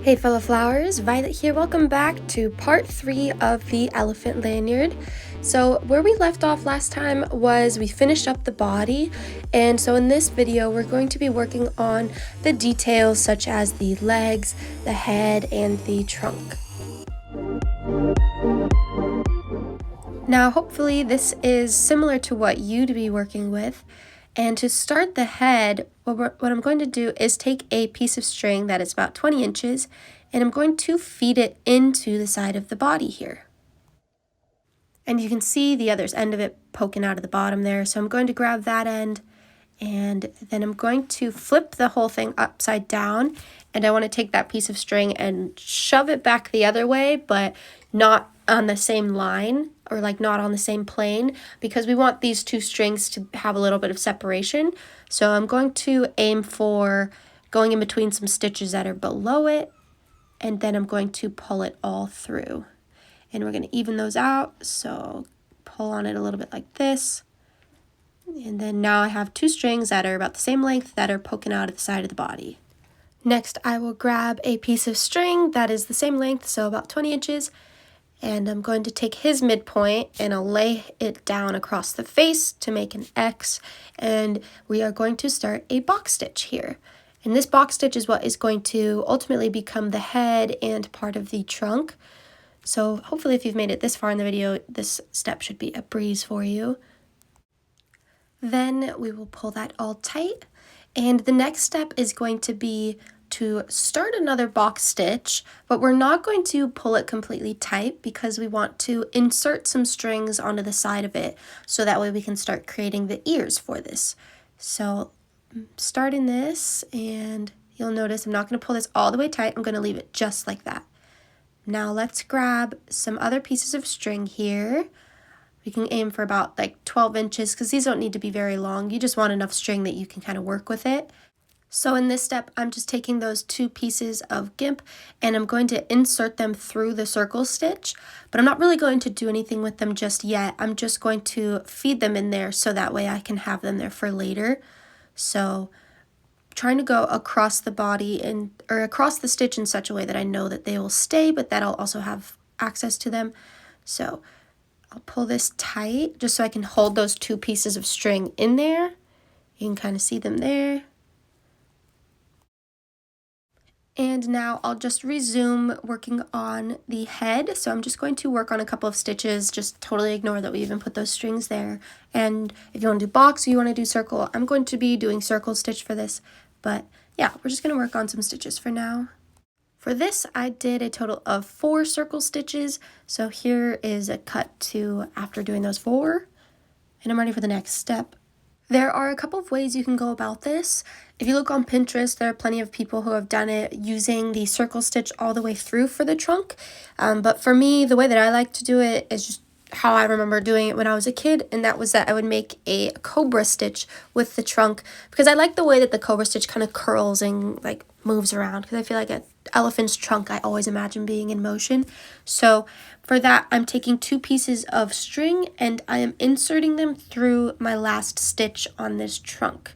Hey fellow flowers, Violet here. Welcome back to part 3 of the elephant lanyard. So where we left off last time was we finished up the body, and so in this video we're going to be working on the details such as the legs, the head, and the trunk. Now hopefully this is similar to what you'd be working with. And to start the head, what I'm going to do is take a piece of string that is about 20 inches, and I'm going to feed it into the side of the body here. And you can see the other end of it poking out of the bottom there. So I'm going to grab that end, and then I'm going to flip the whole thing upside down. And I want to take that piece of string and shove it back the other way, but not on the same line, or like not on the same plane, because we want these two strings to have a little bit of separation. So I'm going to aim for going in between some stitches that are below it, and then I'm going to pull it all through. And we're going to even those out, so pull on it a little bit like this. And then now I have two strings that are about the same length that are poking out of the side of the body. Next, I will grab a piece of string that is the same length, so about 20 inches, and I'm going to take his midpoint and I'll lay it down across the face to make an X, and we are going to start a box stitch here. And this box stitch is what is going to ultimately become the head and part of the trunk. So hopefully if you've made it this far in the video, this step should be a breeze for you. Then we will pull that all tight, and the next step is going to be to start another box stitch, but we're not going to pull it completely tight because we want to insert some strings onto the side of it, so that way we can start creating the ears for this. So starting this, and you'll notice I'm not going to pull this all the way tight. I'm going to leave it just like that. Now let's grab some other pieces of string here. We can aim for about like 12 inches because these don't need to be very long. You just want enough string that you can kind of work with it. So in this step, I'm just taking those two pieces of gimp and I'm going to insert them through the circle stitch, but I'm not really going to do anything with them just yet. I'm just going to feed them in there so that way I can have them there for later. So trying to go across the body or across the stitch in such a way that I know that they will stay, but that I'll also have access to them. So I'll pull this tight just so I can hold those two pieces of string in there. You can kind of see them there. And now I'll just resume working on the head. So I'm just going to work on a couple of stitches, just totally ignore that we even put those strings there. And if you want to do box or you want to do circle, I'm going to be doing circle stitch for this. But yeah, we're just going to work on some stitches for now. For this, I did a total of 4 circle stitches. So here is a cut to after doing those 4. And I'm ready for the next step. There are a couple of ways you can go about this. If you look on Pinterest, there are plenty of people who have done it using the circle stitch all the way through for the trunk. But for me, the way that I like to do it is just how I remember doing it when I was a kid, and that was that I would make a cobra stitch with the trunk because I like the way that the cobra stitch kind of curls and like moves around, because I feel like an elephant's trunk I always imagine being in motion. So for that, I'm taking 2 pieces of string and I am inserting them through my last stitch on this trunk.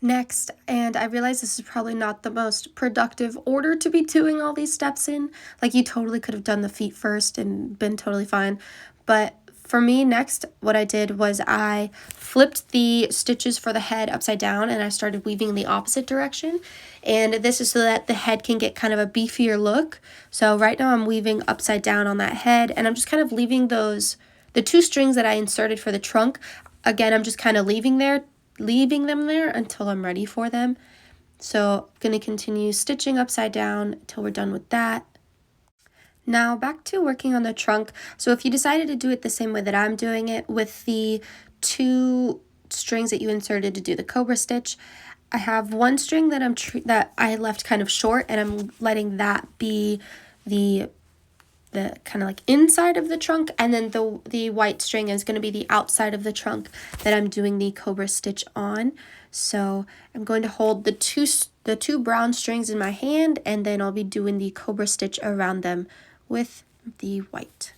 Next, and I realize this is probably not the most productive order to be doing all these steps in. Like, you totally could have done the feet first and been totally fine. But for me, next, what I did was I flipped the stitches for the head upside down and I started weaving in the opposite direction. And this is so that the head can get kind of a beefier look. So right now I'm weaving upside down on that head, and I'm just kind of leaving the 2 strings that I inserted for the trunk. Again, I'm just kind of leaving them there until I'm ready for them. So I'm going to continue stitching upside down until we're done with that. Now back to working on the trunk. So if you decided to do it the same way that I'm doing it with the 2 strings that you inserted to do the cobra stitch, I have 1 string that I left kind of short, and I'm letting that be the kind of like inside of the trunk, and then the white string is going to be the outside of the trunk that I'm doing the cobra stitch on. So I'm going to hold the two brown strings in my hand, and then I'll be doing the cobra stitch around them with the white.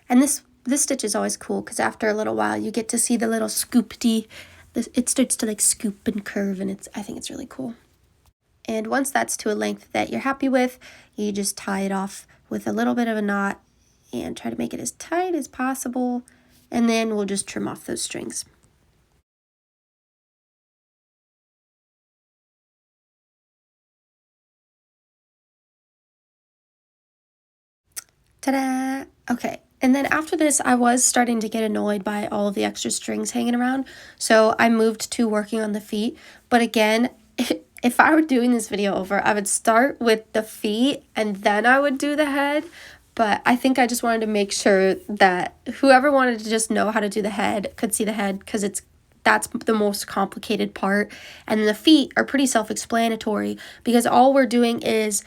And this stitch is always cool because after a little while you get to see the little scoopity. It starts to like scoop and curve, and I think it's really cool. And once that's to a length that you're happy with, you just tie it off with a little bit of a knot and try to make it as tight as possible. And then we'll just trim off those strings. Ta-da! Okay, and then after this, I was starting to get annoyed by all of the extra strings hanging around, so I moved to working on the feet. But again, if I were doing this video over, I would start with the feet and then I would do the head. But I think I just wanted to make sure that whoever wanted to just know how to do the head could see the head, because that's the most complicated part. And the feet are pretty self-explanatory, because all we're doing is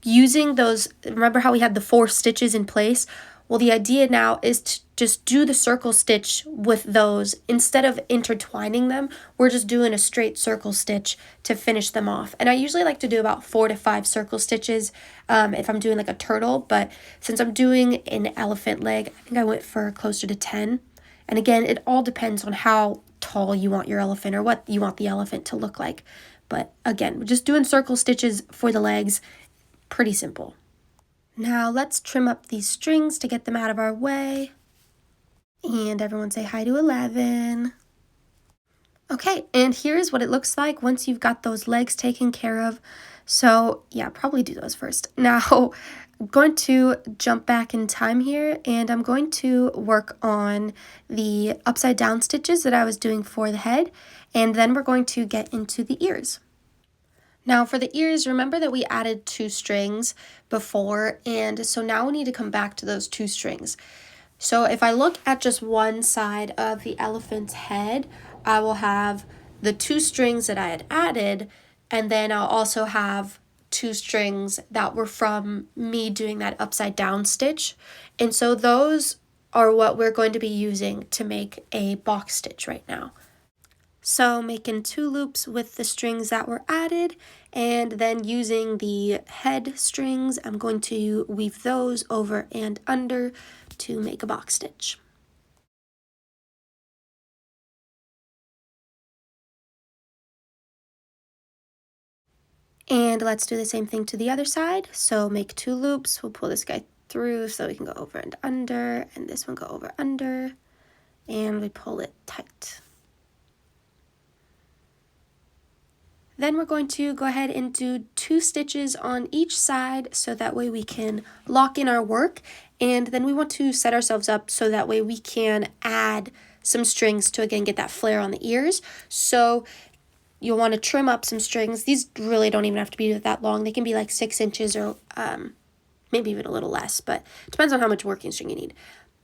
using those. Remember how we had the 4 stitches in place? Well, the idea now is to just do the circle stitch with those. Instead of intertwining them, we're just doing a straight circle stitch to finish them off. And I usually like to do about 4 to 5 circle stitches if I'm doing like a turtle, but since I'm doing an elephant leg, I think I went for closer to 10. And again, it all depends on how tall you want your elephant or what you want the elephant to look like. But again, we're just doing circle stitches for the legs. Pretty simple. Now let's trim up these strings to get them out of our way. And everyone say hi to 11. Okay, and here's what it looks like once you've got those legs taken care of. So yeah, probably do those first. Now I'm going to jump back in time here, and I'm going to work on the upside down stitches that I was doing for the head, and then we're going to get into the ears. Now for the ears, remember that we added 2 strings before, and so now we need to come back to those 2 strings. So if I look at just one side of the elephant's head, I will have the 2 strings that I had added, and then I'll also have 2 strings that were from me doing that upside down stitch. And so those are what we're going to be using to make a box stitch right now. So making 2 loops with the strings that were added, and then using the head strings, I'm going to weave those over and under to make a box stitch. And let's do the same thing to the other side. So make 2 loops, we'll pull this guy through so we can go over and under, and this one go over under, and we pull it tight. Then we're going to go ahead and do 2 stitches on each side so that way we can lock in our work. And then we want to set ourselves up so that way we can add some strings to again get that flare on the ears. So you'll want to trim up some strings. These really don't even have to be that long. They can be like 6 inches or maybe even a little less, but it depends on how much working string you need.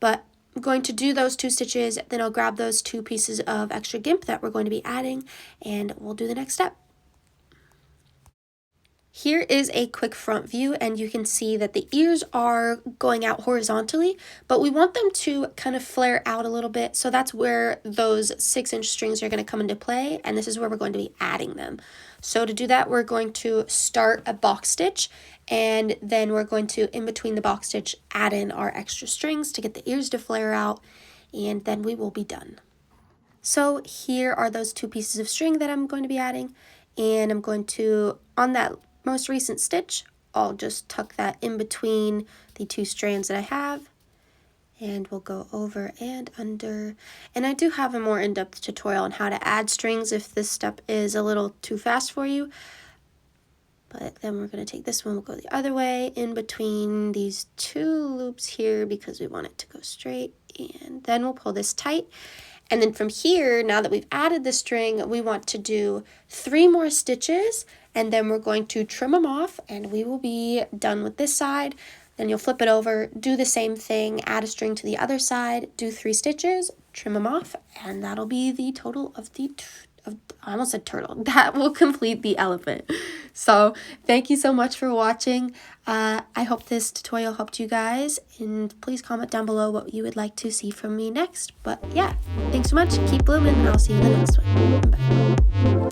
But I'm going to do those 2 stitches, then I'll grab those 2 pieces of extra gimp that we're going to be adding, and we'll do the next step. Here is a quick front view, and you can see that the ears are going out horizontally, but we want them to kind of flare out a little bit, so that's where those 6-inch strings are going to come into play, and this is where we're going to be adding them. So to do that, we're going to start a box stitch, and then we're going to, in between the box stitch, add in our extra strings to get the ears to flare out, and then we will be done. So here are those 2 pieces of string that I'm going to be adding, and I'm going to, on that most recent stitch, I'll just tuck that in between the 2 strands that I have, and we'll go over and under. And I do have a more in-depth tutorial on how to add strings if this step is a little too fast for you. But then we're going to take this one, we'll go the other way in between these 2 loops here because we want it to go straight, and then we'll pull this tight. And then from here, now that we've added the string, we want to do 3 more stitches, and then we're going to trim them off, and we will be done with this side. Then you'll flip it over, do the same thing, add a string to the other side, do 3 stitches, trim them off, and that'll be the total of the, I almost said turtle. That will complete the elephant. So thank you so much for watching. I hope this tutorial helped you guys, and please comment down below what you would like to see from me next. But yeah, thanks so much. Keep blooming, and I'll see you in the next one. Bye.